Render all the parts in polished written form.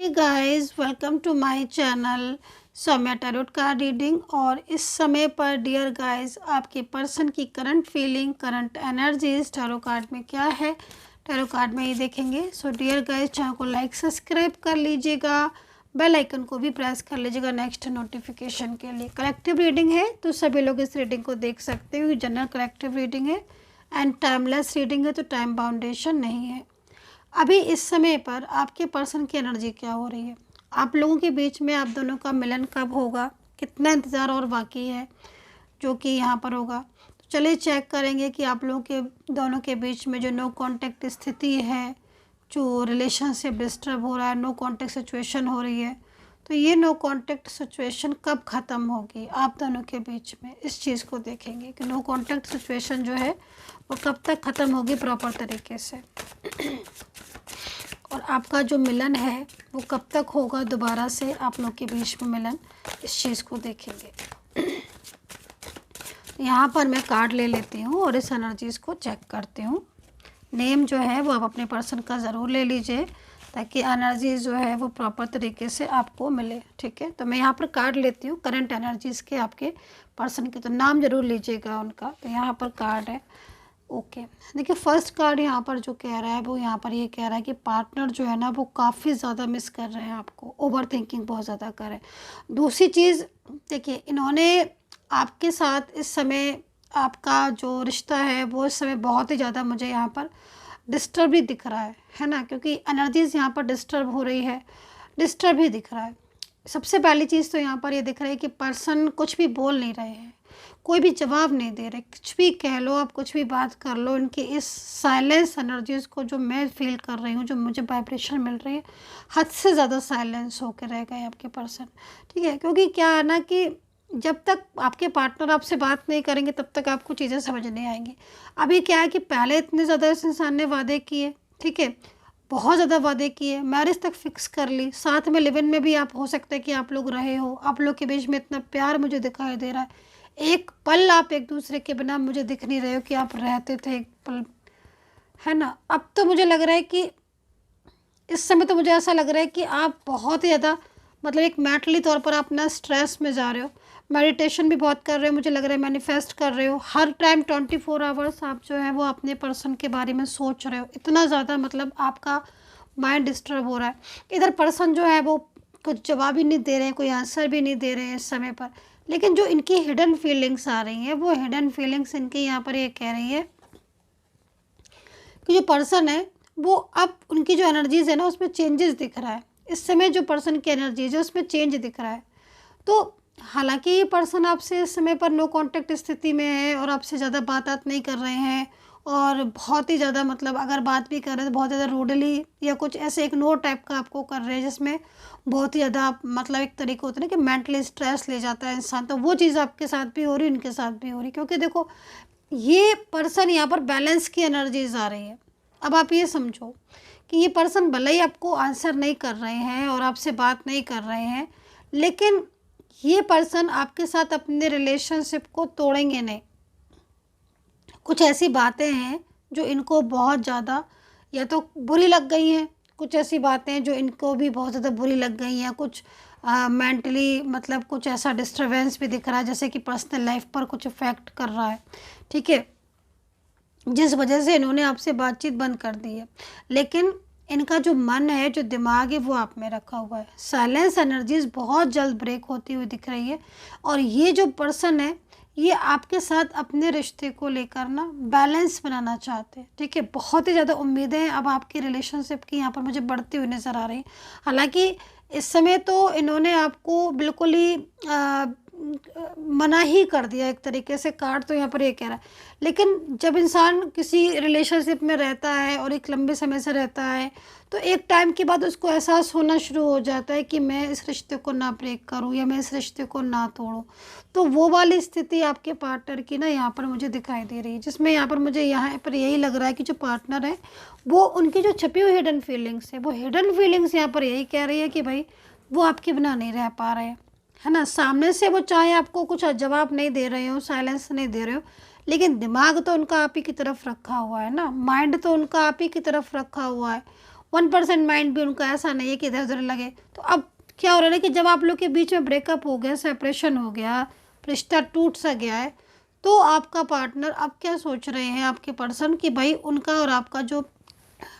Hey guys, welcome to my channel Saumya tarot card reading. और इस समय पर डियर गाइस, आपके पर्सन की current feeling, current energies tarot card में क्या है, टैरो कार्ड में ये देखेंगे। सो डियर गाइस, चैनल को लाइक सब्सक्राइब कर लीजिएगा, बेल आइकन को भी प्रेस कर लीजिएगा नेक्स्ट नोटिफिकेशन के लिए। कलेक्टिव रीडिंग है तो सभी लोग इस रीडिंग को देख सकते हो। जनरल कलेक्टिव रीडिंग है एंड टाइमलेस रीडिंग है, तो टाइम बाउंडेशन नहीं है। अभी इस समय पर आपके पर्सन की एनर्जी क्या हो रही है, आप लोगों के बीच में आप दोनों का मिलन कब होगा, कितना इंतज़ार और बाकी है जो कि यहाँ पर होगा। तो चलिए चेक करेंगे कि आप लोगों के दोनों के बीच में जो नो कांटेक्ट स्थिति है, जो रिलेशनशिप डिस्टर्ब हो रहा है, नो कांटेक्ट सिचुएशन हो रही है, तो ये नो कांटेक्ट सिचुएशन कब ख़त्म होगी आप दोनों के बीच में। इस चीज़ को देखेंगे कि नो कांटेक्ट सिचुएशन जो है वो कब तक ख़त्म होगी प्रॉपर तरीके से, और आपका जो मिलन है वो कब तक होगा दोबारा से आप लोग के बीच में मिलन। इस चीज़ को देखेंगे। यहाँ पर मैं कार्ड ले लेती हूँ और इस एनर्जीज़ को चेक करती हूँ। नेम जो है वो आप अपने पर्सन का ज़रूर ले लीजिए ताकि एनर्जीज जो है वो प्रॉपर तरीके से आपको मिले। ठीक है, तो मैं यहाँ पर कार्ड लेती हूँ करंट एनर्जीज़ के आपके पर्सन के, तो नाम ज़रूर लीजिएगा उनका। तो यहाँ पर कार्ड है। ओके, देखिए फर्स्ट कार्ड यहाँ पर जो कह रहा है वो यहाँ पर ये कह रहा है कि पार्टनर जो है ना वो काफ़ी ज़्यादा मिस कर रहे हैं आपको, ओवर थिंकिंग बहुत ज़्यादा कर रहे हैं। दूसरी चीज़ देखिए, इन्होंने आपके साथ इस समय आपका जो रिश्ता है वो इस समय बहुत ही ज़्यादा मुझे यहाँ पर डिस्टर्ब ही दिख रहा है ना, क्योंकि एनर्जीज़ यहाँ पर डिस्टर्ब हो रही है, डिस्टर्ब ही दिख रहा है। सबसे पहली चीज़ तो यहाँ पर ये दिख रही है कि पर्सन कुछ भी बोल नहीं रहे हैं, कोई भी जवाब नहीं दे रहे, कुछ भी कह लो आप, कुछ भी बात कर लो। इनकी इस साइलेंस एनर्जीज़ को जो मैं फील कर रही हूँ, जो मुझे वाइब्रेशन मिल रही है, हद से ज़्यादा साइलेंस होकर रह गए आपके पर्सन। ठीक है, क्योंकि क्या है ना कि जब तक आपके पार्टनर आपसे बात नहीं करेंगे तब तक आपको चीज़ें समझ नहीं आएंगी। अभी क्या है कि पहले इतने ज़्यादा इस इंसान ने वादे किए, ठीक है, बहुत ज़्यादा वादे किए, मैरिज तक फिक्स कर ली, साथ में लिव इन में भी आप हो सकता है कि आप लोग रहे हो, आप लोग के बीच में इतना प्यार मुझे दिखाई दे रहा है। एक पल आप एक दूसरे के बिना मुझे दिख नहीं रहे हो कि आप रहते थे एक पल, है ना। अब तो मुझे लग रहा है कि इस समय तो मुझे ऐसा लग रहा है कि आप बहुत ही ज़्यादा मतलब एक मेंटली तौर पर आप ना स्ट्रेस में जा रहे हो, मेडिटेशन भी बहुत कर रहे हो, मुझे लग रहा है मैनिफेस्ट कर रहे हो, हर टाइम 24 आवर्स आप जो है वो अपने पर्सन के बारे में सोच रहे हो, इतना ज़्यादा मतलब आपका माइंड डिस्टर्ब हो रहा है। इधर पर्सन जो है वो कुछ जवाब ही नहीं दे रहे हैं, कोई आंसर भी नहीं दे रहे हैं इस समय पर। लेकिन जो इनकी हिडन फीलिंग्स आ रही हैं, वो हिडन फीलिंग्स इनकी यहाँ पर ये कह रही है कि जो पर्सन है वो अब उनकी जो एनर्जीज़ है ना उसमें चेंजेस दिख रहा है। इस समय जो पर्सन की एनर्जीज है उसमें चेंज दिख रहा है। तो हालांकि ये पर्सन आपसे इस समय पर नो कांटेक्ट स्थिति में है और आपसे ज़्यादा बात नहीं कर रहे हैं, और बहुत ही ज़्यादा मतलब अगर बात भी कर रहे हैं तो बहुत ज़्यादा रूडली या कुछ ऐसे इग्नोर टाइप का आपको कर रहे हैं, जिसमें बहुत ही ज़्यादा मतलब एक तरीका होता है ना कि मेंटली स्ट्रेस ले जाता है इंसान। तो वो चीज़ आपके साथ भी हो रही है, उनके साथ भी हो रही है, क्योंकि देखो ये पर्सन यहाँ पर बैलेंस की एनर्जीज आ रही है। अब आप ये समझो कि ये पर्सन भले ही आपको आंसर नहीं कर रहे हैं और आपसे बात नहीं कर रहे हैं, लेकिन ये पर्सन आपके साथ अपने रिलेशनशिप को तोड़ेंगे नहीं। कुछ ऐसी बातें हैं जो इनको बहुत ज़्यादा या तो बुरी लग गई हैं, कुछ ऐसी बातें हैं जो इनको भी बहुत ज़्यादा बुरी लग गई हैं, कुछ मेंटली मतलब कुछ ऐसा डिस्टर्बेंस भी दिख रहा है जैसे कि पर्सनल लाइफ पर कुछ इफ़ेक्ट कर रहा है। ठीक है, जिस वजह से इन्होंने आपसे बातचीत बंद कर दी है। लेकिन इनका जो मन है, जो दिमाग है, वो आप में रखा हुआ है। साइलेंस एनर्जीज बहुत जल्द ब्रेक होती हुई दिख रही है, और ये जो पर्सन है ये आपके साथ अपने रिश्ते को लेकर ना बैलेंस बनाना चाहते हैं। ठीक है, बहुत ही ज़्यादा उम्मीदें हैं अब आपकी रिलेशनशिप की यहाँ पर मुझे बढ़ती हुई नज़र आ रही। हालांकि इस समय तो इन्होंने आपको बिल्कुल ही मना ही कर दिया एक तरीके से, कार्ड तो यहाँ पर ये कह रहा है। लेकिन जब इंसान किसी रिलेशनशिप में रहता है और एक लंबे समय से रहता है तो एक टाइम के बाद उसको एहसास होना शुरू हो जाता है कि मैं इस रिश्ते को ना ब्रेक करूं या मैं इस रिश्ते को ना तोड़ूं। तो वो वाली स्थिति आपके पार्टनर की ना यहाँ पर मुझे दिखाई दे रही है, जिसमें यहाँ पर मुझे यहाँ पर यही लग रहा है कि जो पार्टनर है वो उनकी जो छपी हुई हिडन फीलिंग्स है, वो हिडन फीलिंग्स यहाँ पर यही कह रही है कि भाई वो आपके बिना नहीं रह पा रहे हैं, है ना। सामने से वो चाहे आपको कुछ जवाब नहीं दे रहे हो, साइलेंस नहीं दे रहे हो, लेकिन दिमाग तो उनका आप ही की तरफ रखा हुआ है ना, माइंड तो उनका आप ही की तरफ रखा हुआ है। वो 1% माइंड भी उनका ऐसा नहीं है कि इधर उधर लगे। तो अब क्या हो रहा है ना कि जब आप लोग के बीच में ब्रेकअप हो गया, सेपरेशन हो गया, रिश्ता टूट सा गया है, तो आपका पार्टनर अब क्या सोच रहे हैं, आपके पर्सन, कि भाई उनका और आपका जो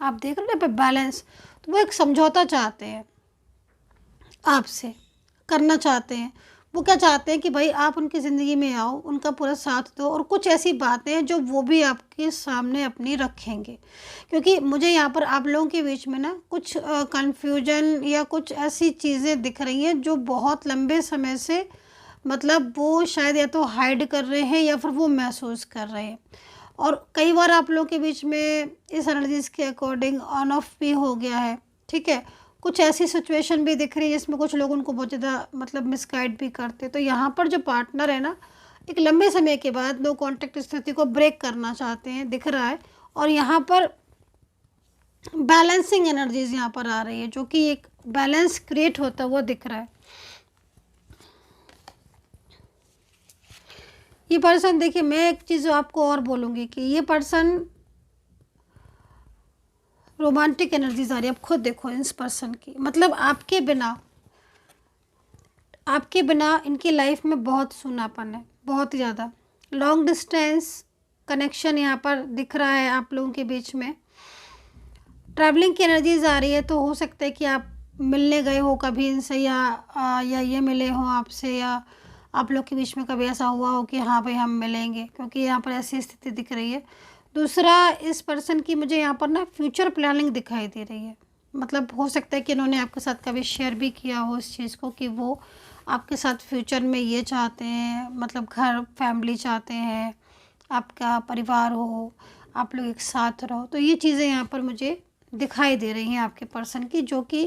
आप देख रहे हैं बैलेंस, तो वो एक समझौता चाहते हैं आपसे, करना चाहते हैं। वो क्या चाहते हैं कि भाई आप उनकी ज़िंदगी में आओ, उनका पूरा साथ दो, और कुछ ऐसी बातें हैं जो वो भी आपके सामने अपनी रखेंगे। क्योंकि मुझे यहाँ पर आप लोगों के बीच में ना कुछ कन्फ्यूजन या कुछ ऐसी चीज़ें दिख रही हैं जो बहुत लंबे समय से मतलब वो शायद या तो हाइड कर रहे हैं या फिर वो महसूस कर रहे हैं। और कई बार आप लोगों के बीच में इस एनर्जीज़ के अकॉर्डिंग ऑन ऑफ भी हो गया है, ठीक है। कुछ ऐसी सिचुएशन भी दिख रही है जिसमें कुछ लोग उनको बहुत ज़्यादा मतलब मिसगाइड भी करते हैं। तो यहाँ पर जो पार्टनर है ना, एक लंबे समय के बाद नो कांटेक्ट स्थिति को ब्रेक करना चाहते हैं, दिख रहा है। और यहाँ पर बैलेंसिंग एनर्जीज यहाँ पर आ रही है, जो कि एक बैलेंस क्रिएट होता हुआ दिख रहा है। ये पर्सन, देखिए मैं एक चीज़ आपको और बोलूँगी कि ये पर्सन रोमांटिक एनर्जीज आ रही है। आप खुद देखो इस पर्सन की, मतलब आपके बिना इनकी लाइफ में बहुत सूनापन है, बहुत ही ज़्यादा। लॉन्ग डिस्टेंस कनेक्शन यहाँ पर दिख रहा है आप लोगों के बीच में। ट्रैवलिंग की एनर्जीज आ रही है, तो हो सकता है कि आप मिलने गए हो कभी इनसे, या ये मिले हो आपसे, या आप लोग के बीच में कभी ऐसा हुआ हो कि हाँ भाई हम मिलेंगे, क्योंकि यहाँ पर ऐसी स्थिति दिख रही है। दूसरा, इस पर्सन की मुझे यहाँ पर ना फ्यूचर प्लानिंग दिखाई दे रही है। मतलब हो सकता है कि इन्होंने आपके साथ कभी शेयर भी किया हो इस चीज़ को, कि वो आपके साथ फ्यूचर में ये चाहते हैं, मतलब घर फैमिली चाहते हैं, आपका परिवार हो, आप लोग एक साथ रहो। तो ये चीज़ें यहाँ पर मुझे दिखाई दे रही हैं आपके पर्सन की, जो कि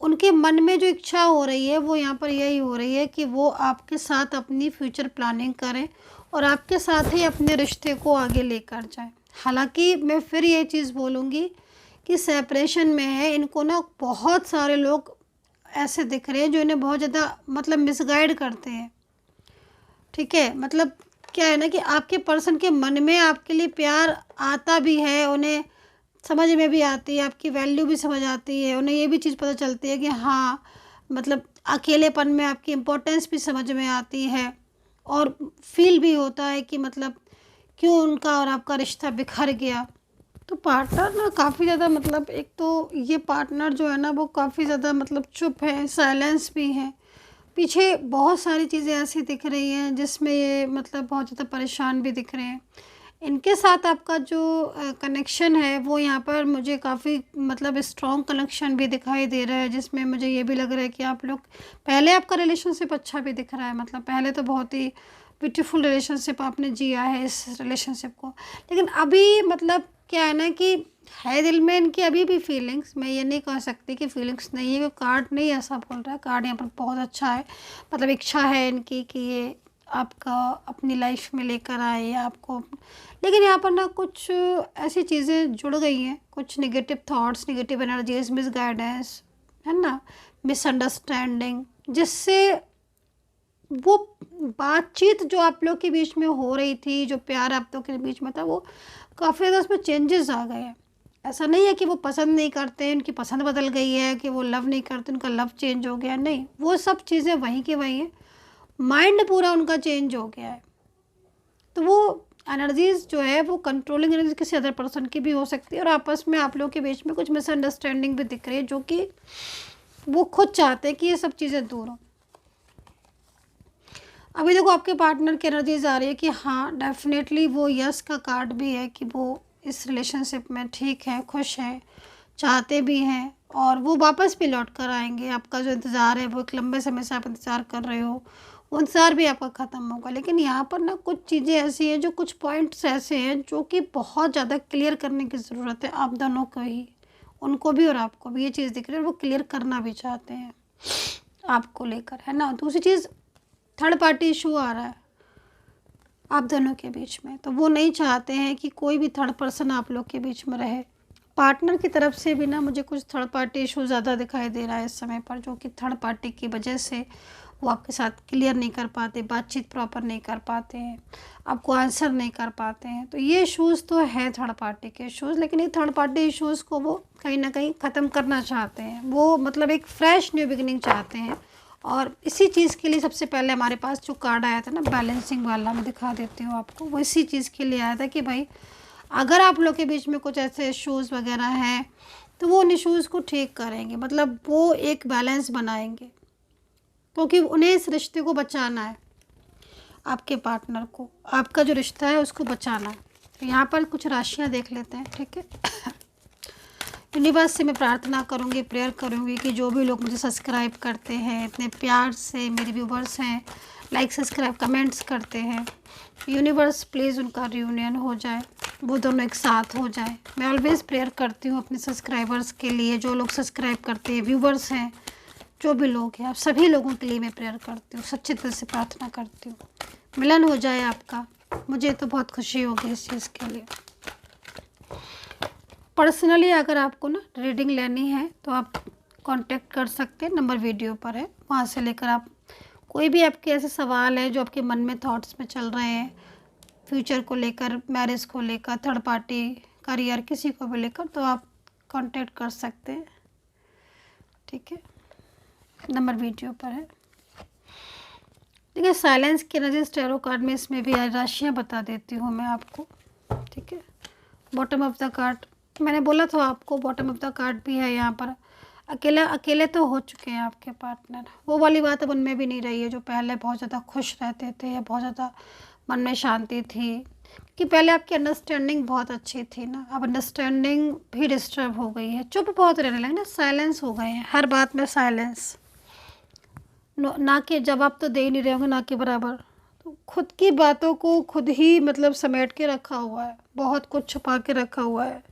उनके मन में जो इच्छा हो रही है वो यहाँ पर यही हो रही है कि वो आपके साथ अपनी फ्यूचर प्लानिंग करें और आपके साथ ही अपने रिश्ते को आगे लेकर जाएं। हालांकि मैं फिर ये चीज़ बोलूँगी कि सेपरेशन में है, इनको ना बहुत सारे लोग ऐसे दिख रहे हैं जो इन्हें बहुत ज़्यादा मतलब मिसगाइड करते हैं, ठीक है। मतलब क्या है ना कि आपके पर्सन के मन में आपके लिए प्यार आता भी है, उन्हें समझ में भी आती है, आपकी वैल्यू भी समझ आती है, उन्हें ये भी चीज़ पता चलती है कि हाँ, मतलब अकेलेपन में आपकी इम्पोर्टेंस भी समझ में आती है, और फील भी होता है कि मतलब क्यों उनका और आपका रिश्ता बिखर गया। तो पार्टनर ना काफ़ी ज़्यादा, मतलब एक तो ये पार्टनर जो है ना वो काफ़ी ज़्यादा मतलब चुप है, साइलेंस भी है। पीछे बहुत सारी चीज़ें ऐसी दिख रही हैं जिसमें ये मतलब बहुत ज़्यादा परेशान भी दिख रहे हैं। इनके साथ आपका जो कनेक्शन है वो यहाँ पर मुझे काफ़ी मतलब स्ट्रॉन्ग कनेक्शन भी दिखाई दे रहा है, जिसमें मुझे ये भी लग रहा है कि आप लोग पहले आपका रिलेशनशिप अच्छा भी दिख रहा है, मतलब पहले तो बहुत ही ब्यूटीफुल रिलेशनशिप आपने जिया है इस रिलेशनशिप को। लेकिन अभी मतलब क्या है ना कि है दिल में इनकी अभी भी फीलिंग्स, मैं ये नहीं कह सकती कि फीलिंग्स नहीं है, क्योंकि कार्ड नहीं ऐसा बोल रहा है, कार्ड यहाँ पर बहुत अच्छा है। मतलब इच्छा है इनकी कि ये आपका अपनी लाइफ में लेकर आए आपको। लेकिन यहाँ पर ना कुछ ऐसी चीज़ें जुड़ गई हैं, कुछ negative thoughts, negative energies, misguidance, है ना, मिसअंडरस्टैंडिंग, जिससे वो बातचीत जो आप लोग के बीच में हो रही थी, जो प्यार आप लोग के बीच में था, वो काफ़ी ज़्यादा उसमें चेंजेस आ गए हैं। ऐसा नहीं है कि वो पसंद नहीं करते, उनकी पसंद बदल गई है, कि वो लव नहीं करते, उनका लव चेंज हो गया, नहीं, वो सब चीज़ें वहीं की वहीं हैं। माइंड पूरा उनका चेंज हो गया है। तो वो एनर्जीज़ जो है वो कंट्रोलिंग एनर्जी किसी अदर पर्सन की भी हो सकती है, और आपस में आप लोगों के बीच में कुछ मिसअंडरस्टैंडिंग भी दिख रही है, जो कि वो खुद चाहते हैं कि ये सब चीज़ें दूर हों। अभी देखो आपके पार्टनर की एनर्जीज आ रही है कि हाँ डेफिनेटली वो यस का कार्ड भी है, कि वो इस रिलेशनशिप में ठीक है, खुश है, चाहते भी हैं, और वो वापस भी लौट कर आएंगे। आपका जो इंतज़ार है वो एक लंबे समय से आप इंतज़ार कर रहे हो, वो इंतज़ार भी आपका ख़त्म होगा। लेकिन यहाँ पर ना कुछ चीज़ें ऐसी हैं, जो कुछ पॉइंट्स ऐसे हैं जो कि बहुत ज़्यादा क्लियर करने की ज़रूरत है आप दोनों को ही, उनको भी और आपको भी। ये चीज़ दिख रही है, वो क्लियर करना भी चाहते हैं आपको लेकर, है ना। दूसरी चीज़, थर्ड पार्टी इशू आ रहा है आप दोनों के बीच में, तो वो नहीं चाहते हैं कि कोई भी थर्ड पर्सन आप लोग के बीच में रहे। पार्टनर की तरफ से भी ना मुझे कुछ थर्ड पार्टी इशू ज़्यादा दिखाई दे रहा है इस समय पर, जो कि थर्ड पार्टी की वजह से वो आपके साथ क्लियर नहीं कर पाते, बातचीत प्रॉपर नहीं कर पाते हैं, आपको आंसर नहीं कर पाते हैं। तो ये इश्यूज़ तो है थर्ड पार्टी के इश्यूज़, लेकिन ये थर्ड पार्टी इश्यूज़ को वो कहीं ना कहीं ख़त्म करना चाहते हैं। वो मतलब एक फ्रेश न्यू बिगिनिंग चाहते हैं। और इसी चीज़ के लिए सबसे पहले हमारे पास जो कार्ड आया था ना, बैलेंसिंग वाला, मैं दिखा देती हूँ आपको, वो इसी चीज़ के लिए आया था कि भाई अगर आप लोग के बीच में कुछ ऐसे इश्यूज़ वगैरह हैं तो वो उन इश्यूज़ को ठीक करेंगे, मतलब वो एक बैलेंस बनाएंगे, क्योंकि उन्हें इस रिश्ते को बचाना है, आपके पार्टनर को, आपका जो रिश्ता है उसको बचाना है। तो यहाँ पर कुछ राशियाँ देख लेते हैं, ठीक है। यूनिवर्स से मैं प्रार्थना करूँगी, प्रेयर करूँगी कि जो भी लोग मुझे सब्सक्राइब करते हैं, इतने प्यार से मेरे व्यूवर्स हैं, लाइक सब्सक्राइब कमेंट्स करते हैं, यूनिवर्स प्लीज़ उनका रियूनियन हो जाए, वो दोनों एक साथ हो जाए। मैं ऑलवेज़ प्रेयर करती हूँ अपने सब्सक्राइबर्स के लिए, जो लोग सब्सक्राइब करते हैं, व्यूवर्स हैं, जो भी लोग हैं, आप सभी लोगों के लिए मैं प्रेयर करती हूँ, सच्चे दिल से प्रार्थना करती हूँ, मिलन हो जाए आपका। मुझे तो बहुत खुशी होगी इस चीज़ के लिए। पर्सनली अगर आपको ना रीडिंग लेनी है तो आप कांटेक्ट कर सकते हैं, नंबर वीडियो पर है, वहाँ से लेकर आप कोई भी आपके ऐसे सवाल है जो आपके मन में थॉट्स में चल रहे हैं, फ्यूचर को लेकर, मैरिज को लेकर, थर्ड पार्टी, करियर, किसी को भी लेकर, तो आप कांटेक्ट कर सकते हैं, ठीक है। नंबर वीडियो पर है। देखिए साइलेंस की एनर्जी टैरो कार्ड में, इसमें भी राशियाँ बता देती हूँ मैं आपको, ठीक है। बॉटम ऑफ द कार्ड मैंने बोला था आपको, बॉटम ऑफ द कार्ड भी है यहाँ पर। अकेले तो हो चुके हैं आपके पार्टनर, वो वाली बात अब उनमें भी नहीं रही है जो पहले बहुत ज़्यादा खुश रहते थे या बहुत ज़्यादा मन में शांति थी, कि पहले आपकी अंडरस्टैंडिंग बहुत अच्छी थी ना, अब अंडरस्टैंडिंग भी डिस्टर्ब हो गई है, चुप बहुत रहने लगे ना, साइलेंस हो गए हैं, हर बात में साइलेंस, ना के जवाब तो दे ही नहीं रहे होंगे, ना के बराबर। तो खुद की बातों को खुद ही मतलब समेट के रखा हुआ है, बहुत कुछ छुपा के रखा हुआ है।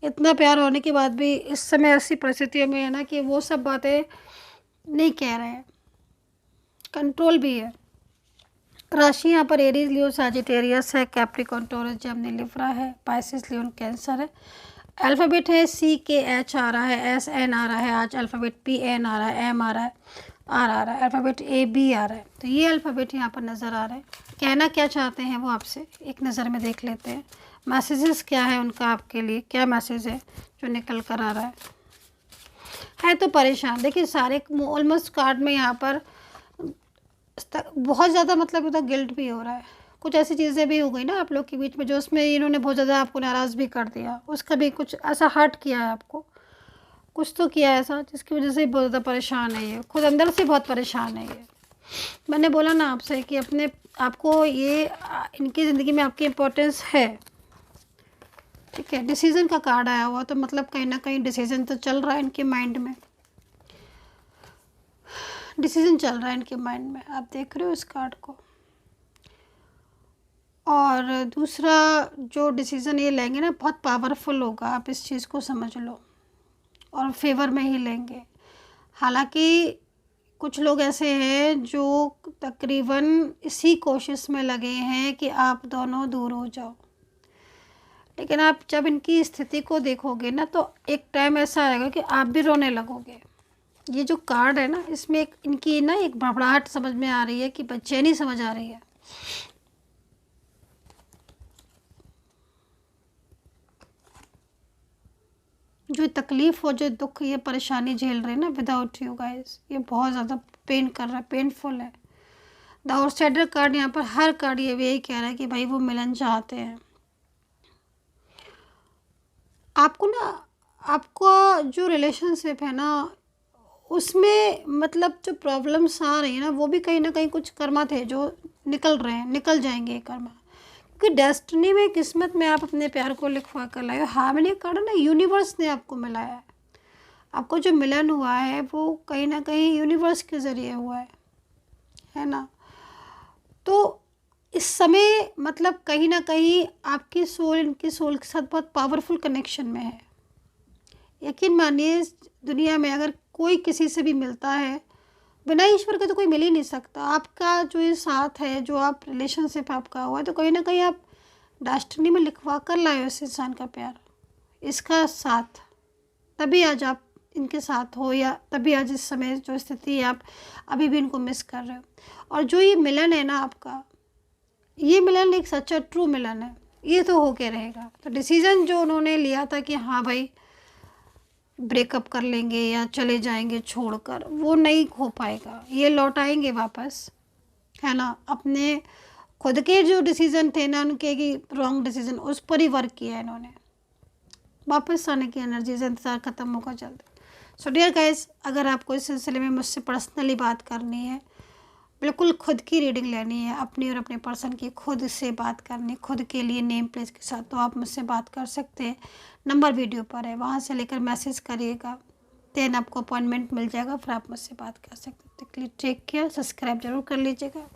इतना प्यार होने के बाद भी इस समय ऐसी परिस्थितियों में है ना कि वो सब बातें नहीं कह रहे हैं, कंट्रोल भी है। राशि यहाँ पर एरीज, लियो, सजिटेरियस है, कैप्रिकॉर्न, टॉरस, जेमिनी, लिब्रा है, पाइसेस, लियोन, कैंसर है। अल्फ़ाबेट है CKH आ रहा है, SN आ रहा है, आज अल्फ़ाबेट PN आ रहा है, M आ रहा है, R आ रहा है, अल्फ़ाबेट AB आ रहा है। तो ये अल्फ़ाबेट यहाँ पर नज़र आ रहे हैं। कहना क्या चाहते हैं वो आपसे, एक नज़र में देख लेते हैं। मैसेजेस क्या है उनका आपके लिए, क्या मैसेज है जो निकल कर आ रहा है तो परेशान। देखिए सारे ऑलमोस्ट कार्ड में यहाँ पर बहुत ज़्यादा मतलब तो गिल्ट भी हो रहा है, कुछ ऐसी चीज़ें भी हो गई ना आप लोग के बीच में जो उसमें इन्होंने बहुत ज़्यादा आपको नाराज़ भी कर दिया, उसका भी कुछ ऐसा हर्ट किया है आपको, कुछ तो किया है ऐसा जिसकी वजह से बहुत ज़्यादा परेशान है ये, खुद अंदर से बहुत परेशान है ये। मैंने बोला ना आपसे कि अपने आपको ये इनकी ज़िंदगी में आपकी इम्पोर्टेंस है, ठीक है। डिसीज़न का कार्ड आया हुआ तो मतलब कहीं ना कहीं डिसीज़न तो चल रहा है इनके माइंड में, डिसीज़न चल रहा है इनके माइंड में, आप देख रहे हो इस कार्ड को। और दूसरा जो डिसीज़न ये लेंगे ना बहुत पावरफुल होगा, आप इस चीज़ को समझ लो, और फेवर में ही लेंगे। हालांकि कुछ लोग ऐसे हैं जो तकरीबन इसी कोशिश में लगे हैं कि आप दोनों दूर हो जाओ, लेकिन आप जब इनकी स्थिति को देखोगे ना तो एक टाइम ऐसा आएगा कि आप भी रोने लगोगे। ये जो कार्ड है ना इसमें एक इनकी ना एक घबराहट समझ में आ रही है, कि बेचैनी समझ आ रही है। जो तकलीफ़ हो, जो दुख, ये परेशानी झेल रहे हैं ना विदाउट यू गाइस, ये बहुत ज़्यादा पेन कर रहा है, पेनफुल है। द आउटसाइडर कार्ड यहाँ पर हर कार्ड ये भी यही कह रहा है कि भाई वो मिलन चाहते हैं आपको ना, आपका जो रिलेशनशिप है ना उसमें मतलब जो प्रॉब्लम्स आ रही है ना वो भी कहीं ना कहीं कुछ कर्मा थे जो निकल रहे हैं, निकल जाएंगे ये कर्मा, क्योंकि डेस्टिनी में, किस्मत में आप अपने प्यार को लिखवा कर लाए हो। हार्मनी कार्ड ना यूनिवर्स ने आपको मिलाया है, आपको जो मिलन हुआ है वो कहीं ना कहीं यूनिवर्स के ज़रिए हुआ है ना। तो इस समय मतलब कहीं ना कहीं आपकी सोल इनकी सोल के साथ बहुत पावरफुल कनेक्शन में है। यकीन मानिए दुनिया में अगर कोई किसी से भी मिलता है, बिना ईश्वर के तो कोई मिल ही नहीं सकता। आपका जो ये साथ है, जो आप रिलेशनशिप आपका हुआ है, तो कहीं ना कहीं आप डेस्टिनी में लिखवा कर लाए हो इस इंसान का प्यार, इसका साथ, तभी आज आप इनके साथ हो, या तभी आज इस समय जो स्थिति है आप अभी भी इनको मिस कर रहे हो। और जो ये मिलन है ना आपका, ये मिलन एक सच्चा ट्रू मिलन है, ये तो होके रहेगा। तो डिसीज़न जो उन्होंने लिया था कि हाँ भाई ब्रेकअप कर लेंगे या चले जाएंगे छोड़कर, वो नहीं हो पाएगा। ये लौट आएंगे वापस, है ना। अपने खुद के जो डिसीज़न थे ना उनके कि रॉन्ग डिसीज़न, उस पर ही वर्क किया है इन्होंने। वापस आने की एनर्जी से इंतज़ार ख़त्म होगा जल्द। सो डियर गाइस, अगर आपको इस सिलसिले में मुझसे पर्सनली बात करनी है, बिल्कुल खुद की रीडिंग लेनी है, अपनी और अपने पर्सन की खुद से बात करनी, खुद के लिए नेम प्लेस के साथ, तो आप मुझसे बात कर सकते हैं। नंबर वीडियो पर है, वहाँ से लेकर मैसेज करिएगा, देन आपको अपॉइंटमेंट मिल जाएगा, फिर आप मुझसे बात कर सकते हैं। टेक केयर, सब्सक्राइब जरूर कर लीजिएगा।